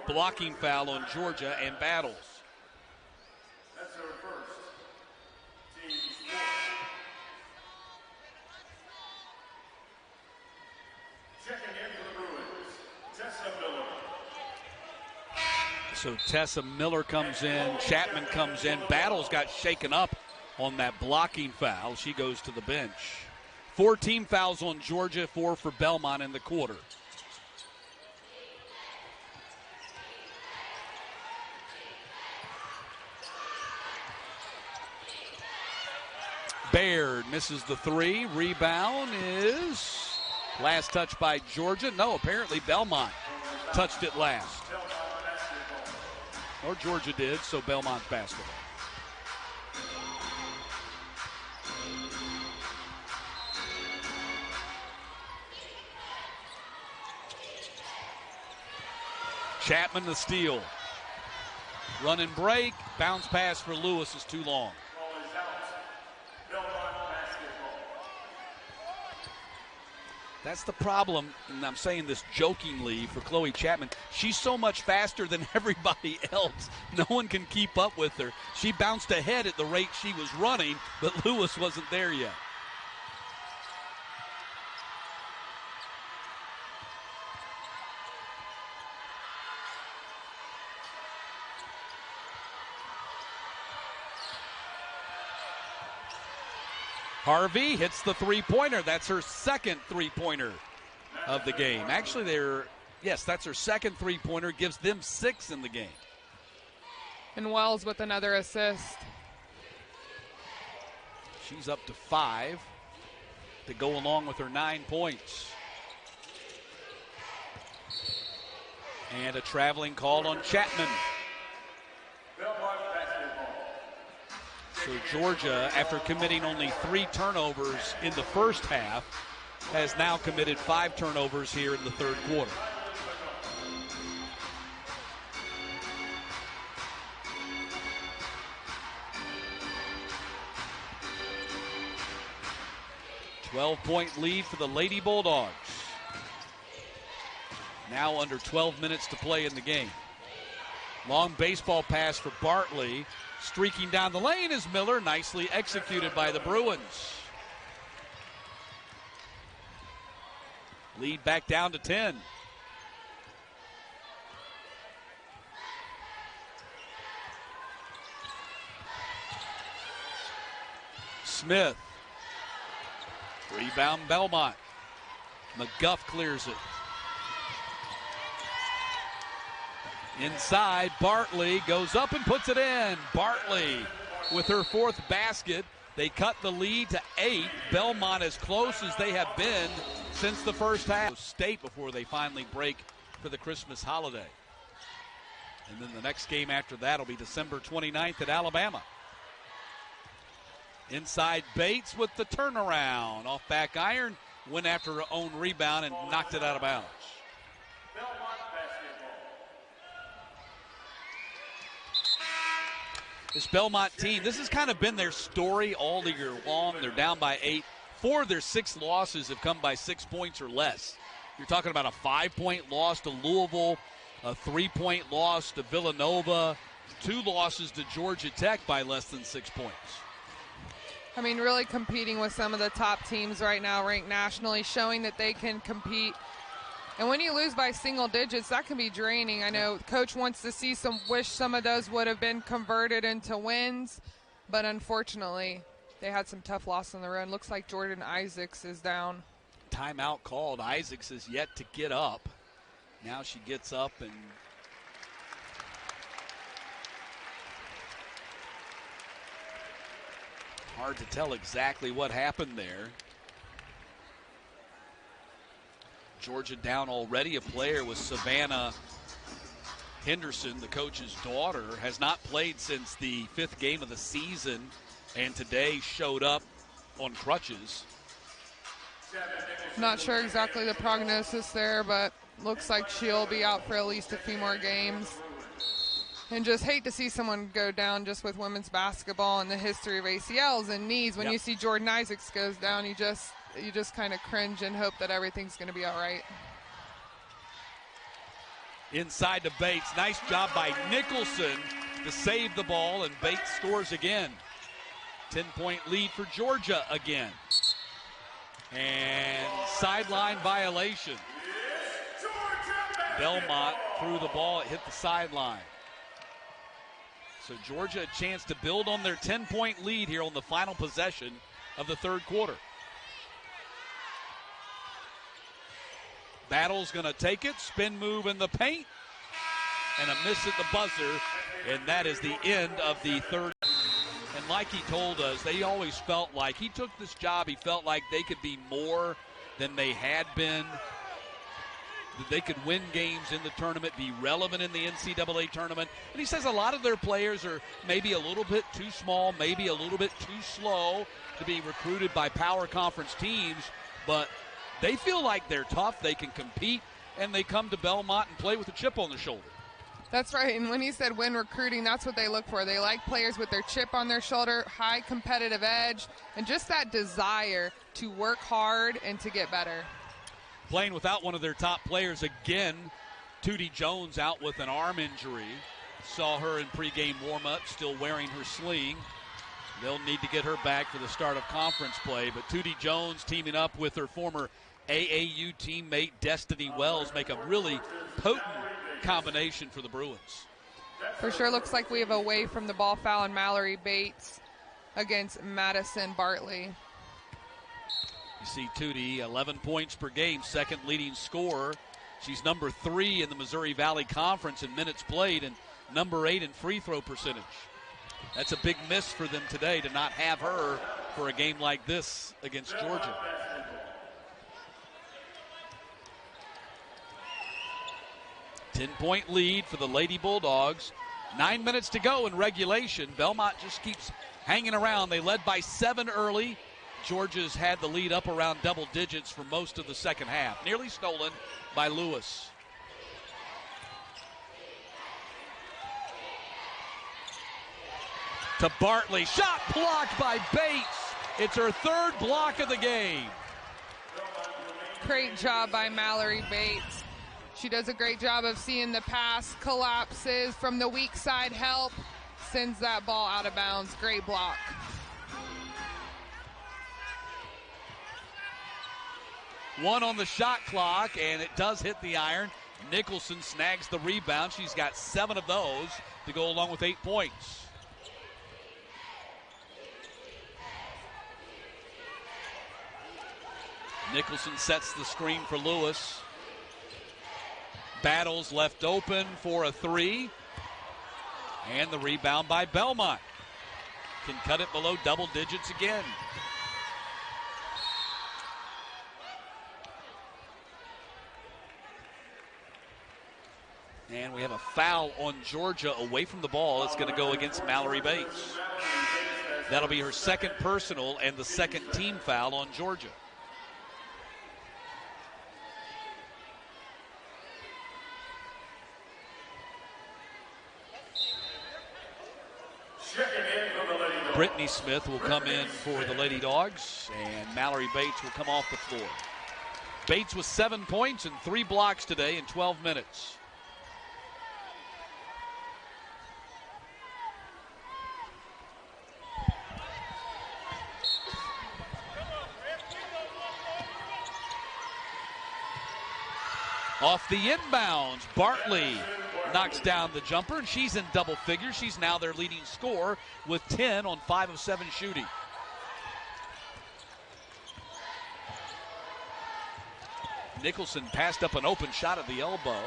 blocking foul on Georgia and Battles. That's her first. Team sport. Checking in for the Bruins, Tessa Miller. So Tessa Miller comes in, Chapman comes in. Battles got shaken up on that blocking foul. She goes to the bench. 4 team fouls on Georgia, 4 for Belmont in the quarter. Baird misses the 3. Rebound is last touch by Georgia. No, apparently Belmont touched it last. Or Georgia did, so Belmont's basketball. Chapman the steal. Run and break. Bounce pass for Lewis is too long. That's the problem, and I'm saying this jokingly for Chloe Chapman. She's so much faster than everybody else. No one can keep up with her. She bounced ahead at the rate she was running, but Lewis wasn't there yet. Harvey hits the three-pointer. That's her second three-pointer of the game. Actually, that's her second three-pointer. Gives them 6 in the game. And Wells with another assist. She's up to 5 to go along with her 9 points. And a traveling call on Chapman. So Georgia, after committing only 3 turnovers in the first half, has now committed 5 turnovers here in the third quarter. $12-point lead for the Lady Bulldogs. Now under 12 minutes to play in the game. Long baseball pass for Bartley. Streaking down the lane is Miller, nicely executed by the Bruins. Lead back down to 10. Smith. Rebound Belmont. McGuff clears it. Inside, Bartley goes up and puts it in. Bartley with her 4th basket. They cut the lead to 8. Belmont as close as they have been since the first half. State before they finally break for the Christmas holiday. And then the next game after that will be December 29th at Alabama. Inside Bates with the turnaround. Off back iron, went after her own rebound and knocked it out of bounds. This Belmont team, this has kind of been their story all the year long. They're down by 8. 4 of their 6 losses have come by 6 points or less. You're talking about a 5-point loss to Louisville, a 3-point loss to Villanova, 2 losses to Georgia Tech by less than 6 points. I mean, really competing with some of the top teams right now ranked nationally, showing that they can compete. And when you lose by single digits, that can be draining. I know Coach wants to see wish some of those would have been converted into wins, but unfortunately, they had some tough loss on the road. Looks like Jordan Isaacs is down. Timeout called. Isaacs is yet to get up. Now she gets up and hard to tell exactly what happened there. Georgia down already. A player with Savannah Henderson, the coach's daughter, has not played since the 5th game of the season, and today showed up on crutches. Not sure exactly the prognosis there, but looks like she'll be out for at least a few more games. And just hate to see someone go down just with women's basketball and the history of ACLs and knees. When you see Jordan Isaacs goes down, you just kind of cringe and hope that everything's going to be all right. Inside to Bates. Nice job by Nicholson to save the ball, and Bates scores again. 10-point lead for Georgia again. And sideline violation. Belmont threw the ball. It hit the sideline. So Georgia a chance to build on their 10-point lead here on the final possession of the 3rd quarter. Battle's going to take it. Spin move in the paint. And a miss at the buzzer. And that is the end of the 3rd. And like he told us, they always felt like he took this job. He felt like they could be more than they had been. That they could win games in the tournament, be relevant in the NCAA tournament. And he says a lot of their players are maybe a little bit too small, maybe a little bit too slow to be recruited by power conference teams. But they feel like they're tough, they can compete, and they come to Belmont and play with a chip on their shoulder. That's right, and when he said win recruiting, that's what they look for. They like players with their chip on their shoulder, high competitive edge, and just that desire to work hard and to get better. Playing without one of their top players again, Tootie Jones out with an arm injury. Saw her in pregame warm-up, still wearing her sling. They'll need to get her back for the start of conference play, but Tootie Jones teaming up with her former AAU teammate Destiny Wells make a really potent combination for the Bruins. For sure looks like we have away from the ball foul on Mallory Bates against Madison Bartley. You see Tootie, 11 points per game, 2nd leading scorer. She's number 3 in the Missouri Valley Conference in minutes played and number 8 in free throw percentage. That's a big miss for them today to not have her for a game like this against Georgia. Ten-point lead for the Lady Bulldogs. 9 minutes to go in regulation. Belmont just keeps hanging around. They led by 7 early. Georgia's had the lead up around double digits for most of the second half. Nearly stolen by Lewis. To Bartley. Shot blocked by Bates. It's her 3rd block of the game. Great job by Mallory Bates. She does a great job of seeing the pass collapses from the weak side help, sends that ball out of bounds. Great block. One on the shot clock, and it does hit the iron. Nicholson snags the rebound. She's got 7 of those to go along with 8 points. Nicholson sets the screen for Lewis. Battles left open for a 3. And the rebound by Belmont. Can cut it below double digits again. And we have a foul on Georgia away from the ball. It's going to go against Mallory Bates. That'll be her second personal and the second team foul on Georgia. Brittany Smith will come in for the Lady Dogs, and Mallory Bates will come off the floor. Bates with 7 points and 3 blocks today in 12 minutes. Off the inbounds, Bartley knocks down the jumper, and she's in double figures. She's now their leading scorer with 10 on 5 of 7 shooting. Nicholson passed up an open shot at the elbow.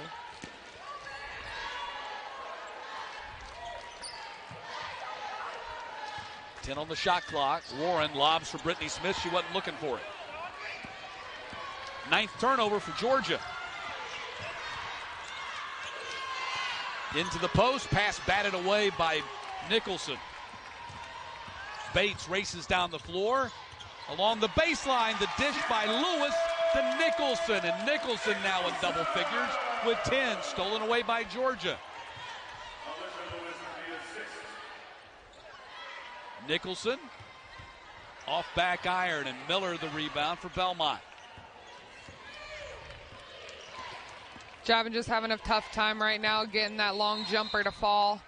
On the shot clock. Warren lobs for Brittany Smith. She wasn't looking for it. 9th turnover for Georgia. Into the post. Pass batted away by Nicholson. Bates races down the floor. Along the baseline, the dish by Lewis to Nicholson. And Nicholson now in double figures with 10. Stolen away by Georgia. Nicholson off back iron, and Miller the rebound for Belmont. Javin just having a tough time right now getting that long jumper to fall.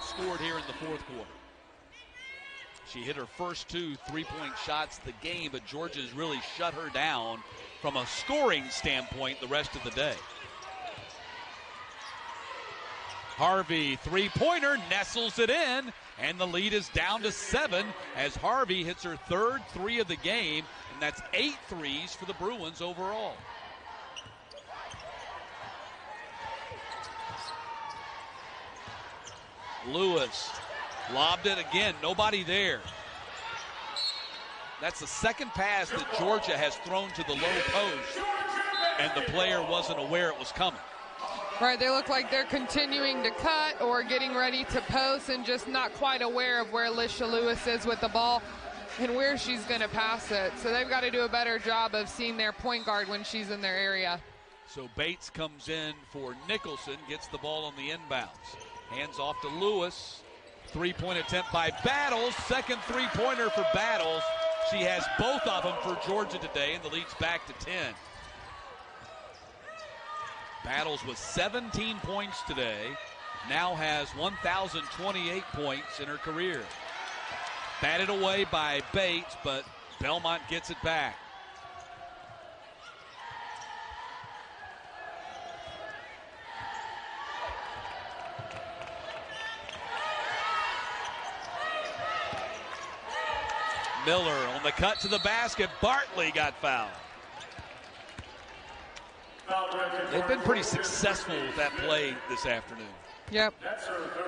Scored here in the 4th quarter. She hit her first 2 3-point shots of the game, but Georgia's really shut her down from a scoring standpoint the rest of the day. Harvey, 3-pointer, nestles it in, and the lead is down to 7 as Harvey hits her 3rd 3 of the game, and that's 8 threes for the Bruins overall. Lewis lobbed it again, nobody there. That's the second pass that Georgia has thrown to the low post, and the player wasn't aware it was coming. Right, they look like they're continuing to cut or getting ready to post and just not quite aware of where Alicia Lewis is with the ball and where she's going to pass it. So they've got to do a better job of seeing their point guard when she's in their area. So Bates comes in for Nicholson, gets the ball on the inbounds. Hands off to Lewis. 3-point attempt by Battles. Second 3-pointer for Battles. She has both of them for Georgia today, and the lead's back to 10. Battles with 17 points today, now has 1,028 points in her career. Batted away by Bates, but Belmont gets it back. Miller on the cut to the basket. Bartley got fouled. They've been pretty successful with that play this afternoon. Yep.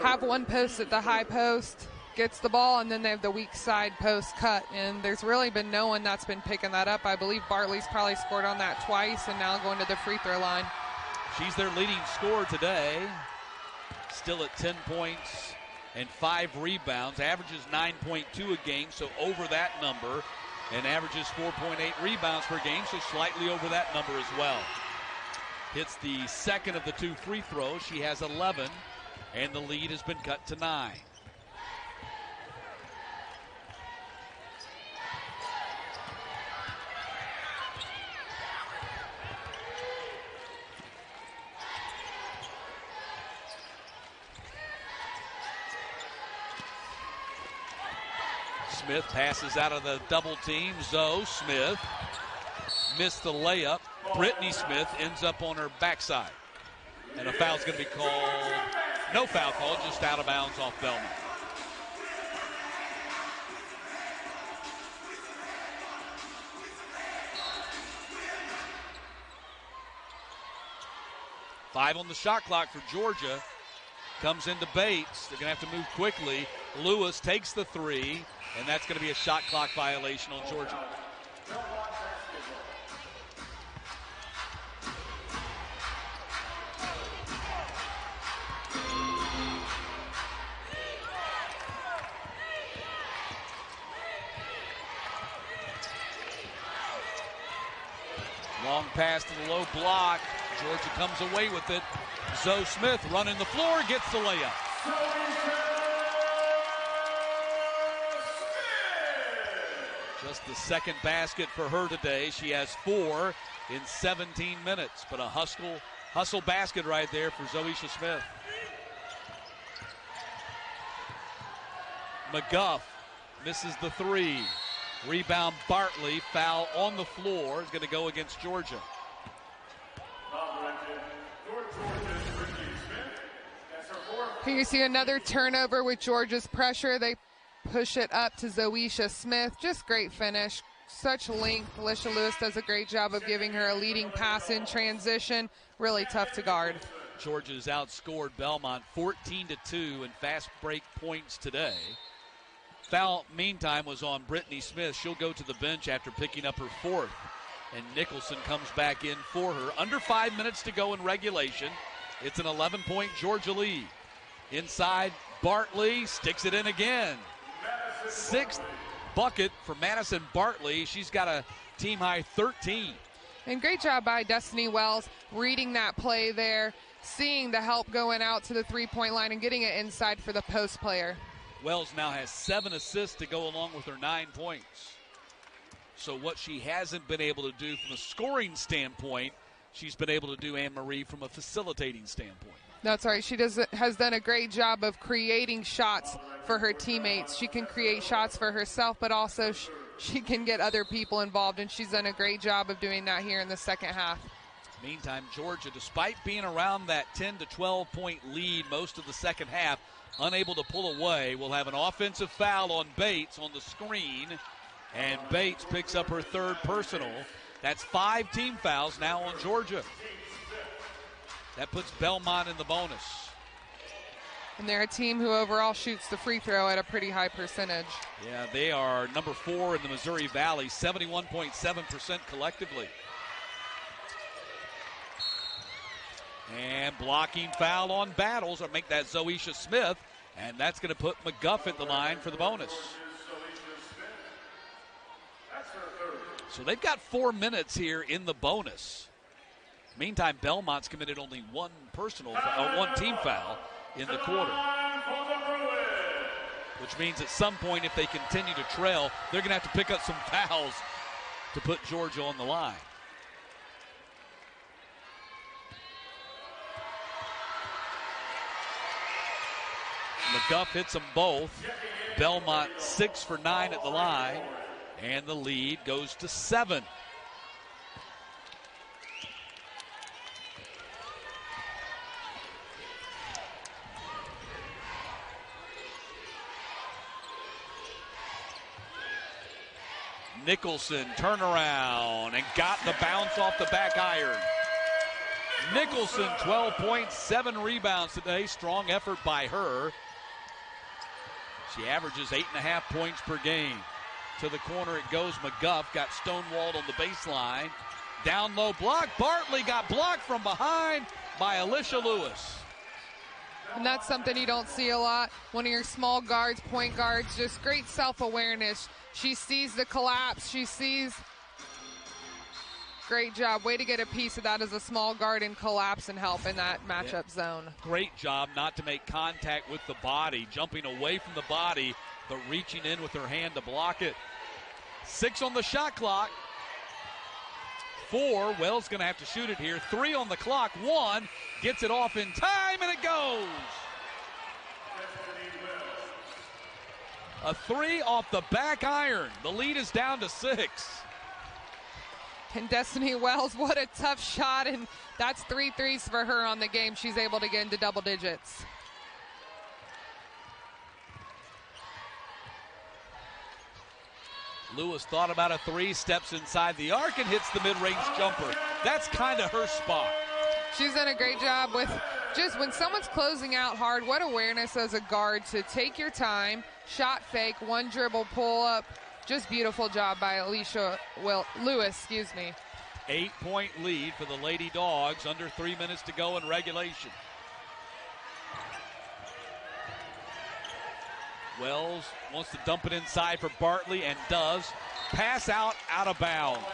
Have one post at the high post, gets the ball, and then they have the weak side post cut. And there's really been no one that's been picking that up. I believe Bartley's probably scored on that twice and now going to the free throw line. She's their leading scorer today. Still at 10 points and 5 rebounds. Averages 9.2 a game, so over that number. And averages 4.8 rebounds per game, so slightly over that number as well. Hits the second of the 2 free throws. She has 11, and the lead has been cut to 9. Smith passes out of the double team. Zoe Smith missed the layup. Brittany Smith ends up on her backside. And a foul's going to be called. No foul call, just out of bounds off Belmont. Five on the shot clock for Georgia. Comes into Bates. They're going to have to move quickly. Lewis takes the three, and that's going to be a shot clock violation on Georgia. Long pass to the low block. Georgia comes away with it. Zoe Smith running the floor, gets the layup. Just the second basket for her today. She has 4 in 17 minutes, but a hustle basket right there for Zoisha Smith. McGuff misses the three. Rebound Bartley, foul on the floor, is going to go against Georgia. Here you see another turnover with Georgia's pressure. They push it up to Zoisha Smith. Just great finish. Such length. Alicia Lewis does a great job of giving her a leading pass in transition. Really tough to guard. Georgia's outscored Belmont 14-2 in fast break points today. Foul, meantime, was on Brittany Smith. She'll go to the bench after picking up her 4th. And Nicholson comes back in for her. Under 5 minutes to go in regulation. It's an 11-point Georgia lead. Inside, Bartley sticks it in again. 6th bucket for Madison Bartley. She's got a team-high 13. And great job by Destiny Wells reading that play there, seeing the help going out to the three-point line and getting it inside for the post player. Wells now has 7 assists to go along with her 9 points. So what she hasn't been able to do from a scoring standpoint, she's been able to do, Anne-Marie, from a facilitating standpoint. That's right. She has done a great job of creating shots for her teammates. She can create shots for herself, but also she can get other people involved, and she's done a great job of doing that here in the second half. Meantime, Georgia, despite being around that 10 to 12 point lead most of the second half, unable to pull away, will have an offensive foul on Bates on the screen, and Bates picks up her 3rd personal. That's 5 team fouls now on Georgia. That puts Belmont in the bonus. And they're a team who overall shoots the free throw at a pretty high percentage. Yeah, they are number 4 in the Missouri Valley, 71.7% collectively. And blocking foul on Battles, or make that Zoisha Smith, and that's going to put McGuff at the line for the bonus. So they've got 4 minutes here in the bonus. Meantime, Belmont's committed only one team foul in the quarter. Which means at some point, if they continue to trail, they're going to have to pick up some fouls to put Georgia on the line. McGuff hits them both. Belmont 6 for 9 at the line, and the lead goes to 7. Nicholson turnaround and got the bounce off the back iron. Nicholson 12 points, 7 rebounds today. Strong effort by her. She averages 8.5 points per game. To the corner it goes. McGuff got stonewalled on the baseline. Down low block. Bartley got blocked from behind by Alicia Lewis. And that's something you don't see a lot. One of your small guards, point guards, just great self-awareness. She sees the collapse. She sees. Great job. Way to get a piece of that as a small guard and collapse and help in that matchup zone. Great job not to make contact with the body, jumping away from the body, but reaching in with her hand to block it. 6 on the shot clock. 4, Wells going to have to shoot it here. 3 on the clock. 1, gets it off in time, and it goes. A three off the back iron. The lead is down to 6. And Destiny Wells, what a tough shot, and that's 3 threes for her on the game. She's able to get into double digits. Lewis thought about a three, steps inside the arc and hits the mid-range jumper. That's kind of her spot. She's done a great job with just when someone's closing out hard, what awareness as a guard to take your time, shot fake, one dribble, pull up. Just beautiful job by Lewis. 8-point lead for the Lady Dogs, under 3 minutes to go in regulation. Wells wants to dump it inside for Bartley and does. Pass out of bounds.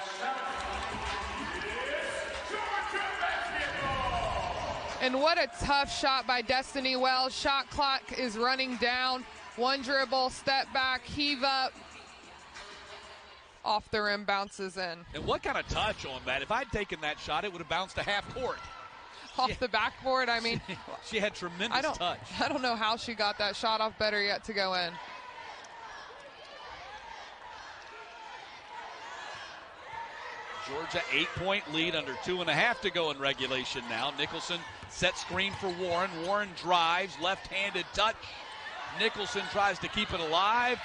And what a tough shot by Destiny Wells. Shot clock is running down. One dribble, step back, heave up. Off the rim, bounces in. And what kind of touch on that? If I'd taken that shot, it would have bounced to half court. Off the backboard, I mean. She had tremendous touch. I don't know how she got that shot off, better yet to go in. Georgia 8-point lead, under 2.5 to go in regulation now. Nicholson set screen for Warren. Warren drives, left-handed touch. Nicholson tries to keep it alive.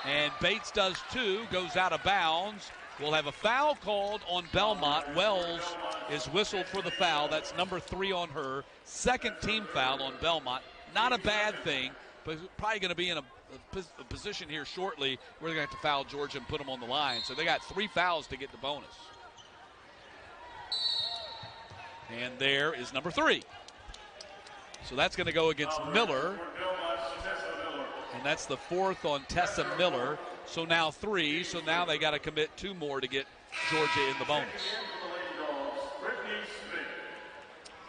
And Bates does too, goes out of bounds. We'll have a foul called on Belmont. Wells is whistled for the foul. That's number 3 on her. Second team foul on Belmont. Not a bad thing, but probably going to be in a position here shortly where they're going to have to foul Georgia and put them on the line. So they got 3 fouls to get the bonus. And there is number 3. So that's going to go against Miller. And that's the 4th on Tessa Miller. So now 3. So now they got to commit 2 more to get Georgia in the bonus.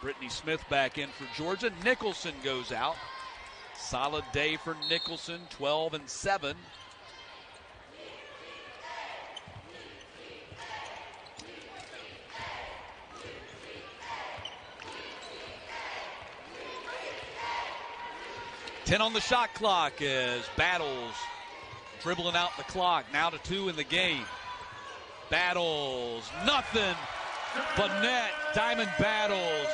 Brittany Smith back in for Georgia. Nicholson goes out. Solid day for Nicholson, 12 and 7. Ten on the shot clock as Battles dribbling out the clock. Now to 2 in the game. Battles, nothing but net. Diamond Battles.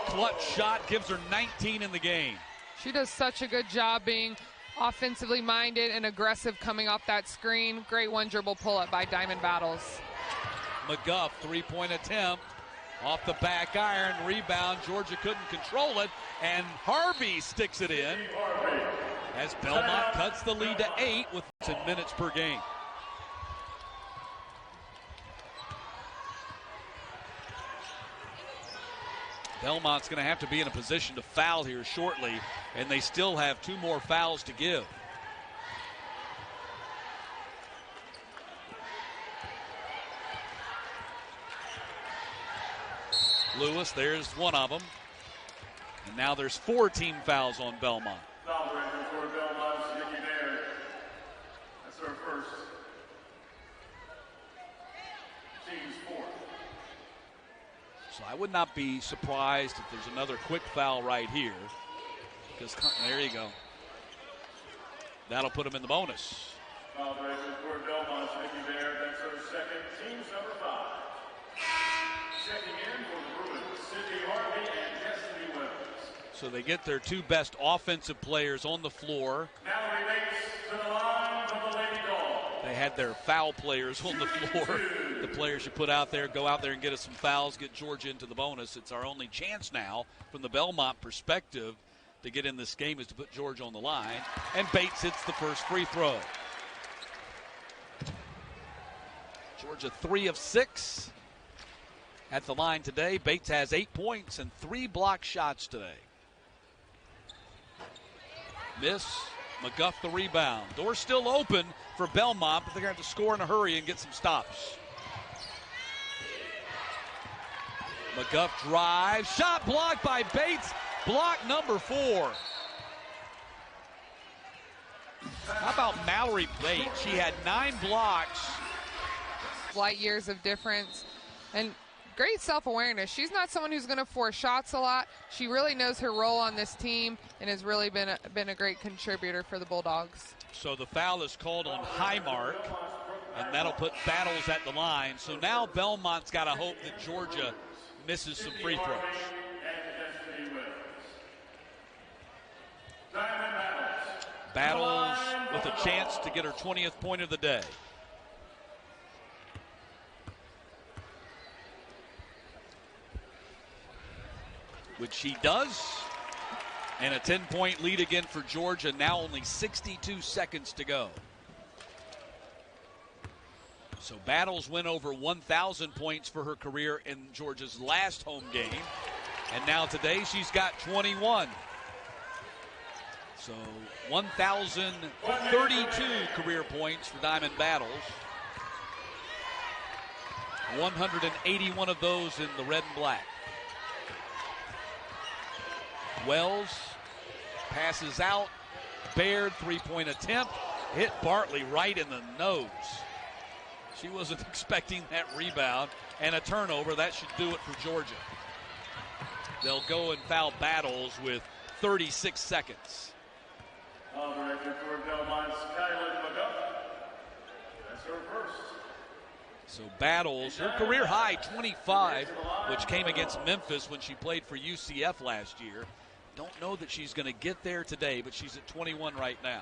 Clutch shot, gives her 19 in the game. She does such a good job being offensively minded and aggressive coming off that screen. Great one dribble pull up by Diamond Battles. McGuff, 3-point attempt. Off the back iron, rebound. Georgia couldn't control it, and Harvey sticks it in as Belmont cuts the lead to 8 with 10 minutes per game. Belmont's going to have to be in a position to foul here shortly, and they still have 2 more fouls to give. Lewis, there's one of them. And now there's 4 team fouls on Belmont. Foul breaker for Belmont's Nikki Baird. That's her first. Team's 4th. So I would not be surprised if there's another quick foul right here. Because there you go. That'll put him in the bonus. Foul breaker for Belmont's Nikki Baird. That's her second. Team's number 5. Checking in for the Bruins, Sydney Harvey and Destiny Wells. So they get their 2 best offensive players on the floor. Mallory Bates to the line from the Lady Dogs. They had their foul players on the floor. The players you put out there, go out there and get us some fouls, get Georgia into the bonus. It's our only chance now from the Belmont perspective to get in this game is to put Georgia on the line. And Bates hits the first free throw. Georgia 3 of 6. At the line today. Bates has 8 points and 3 block shots today. Miss. McGuff the rebound. Door still open for Belmont, but they're going to have to score in a hurry and get some stops. McGuff drives. Shot blocked by Bates. Block number 4. How about Mallory Bates? She had 9 blocks. Light years of difference. And great self-awareness. She's not someone who's going to force shots a lot. She really knows her role on this team and has really been a great contributor for the Bulldogs. So the foul is called on Highmark, and that'll put Battles at the line. So now Belmont's got to hope that Georgia misses some free throws. Battles with a chance to get her 20th point of the day. Which she does. And a 10-point lead again for Georgia. Now only 62 seconds to go. So Battles went over 1,000 points for her career in Georgia's last home game. And now today she's got 21. So 1,032 career points for Diamond Battles. 181 of those in the red and black. Wells passes out. Baird, three-point attempt. Hit Bartley right in the nose. She wasn't expecting that rebound. And a turnover. That should do it for Georgia. They'll go and foul Battles with 36 seconds. That's her first. So Battles, her career high 25, which came against Memphis when she played for UCF last year. Don't know that she's going to get there today, but she's at 21 right now.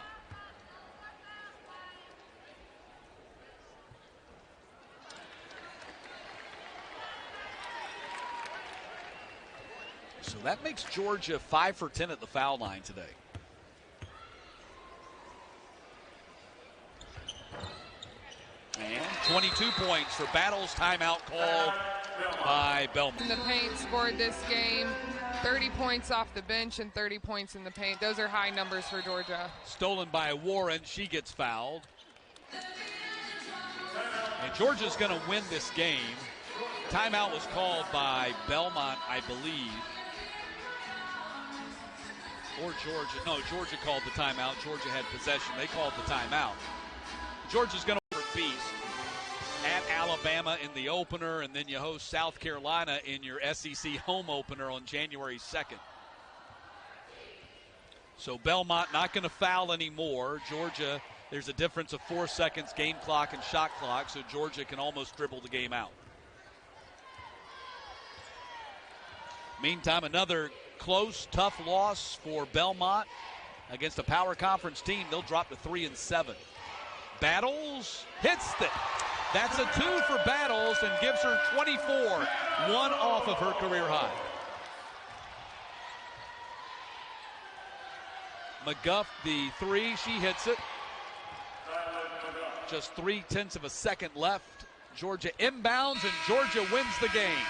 So that makes Georgia 5 for 10 at the foul line today. And 22 points for Battles. Timeout called by Belmont. In the paint scored this game. 30 points off the bench and 30 points in the paint. Those are high numbers for Georgia. Stolen by Warren. She gets fouled. And Georgia's going to win this game. Timeout was called by Belmont, I believe. Or Georgia. No, Georgia called the timeout. Georgia had possession. They called the timeout. Georgia's going to beast at Alabama in the opener, and then you host South Carolina in your SEC home opener on January 2nd. So Belmont not going to foul anymore. Georgia, there's a difference of 4 seconds, game clock and shot clock, so Georgia can almost dribble the game out. Meantime, another close, tough loss for Belmont against a power conference team. They'll drop to 3-7. Battles hits it. That's a 2 for Battles and gives her 24, one off of her career high. McGuff, the 3, she hits it. Just 0.3 seconds left. Georgia inbounds, and Georgia wins the game.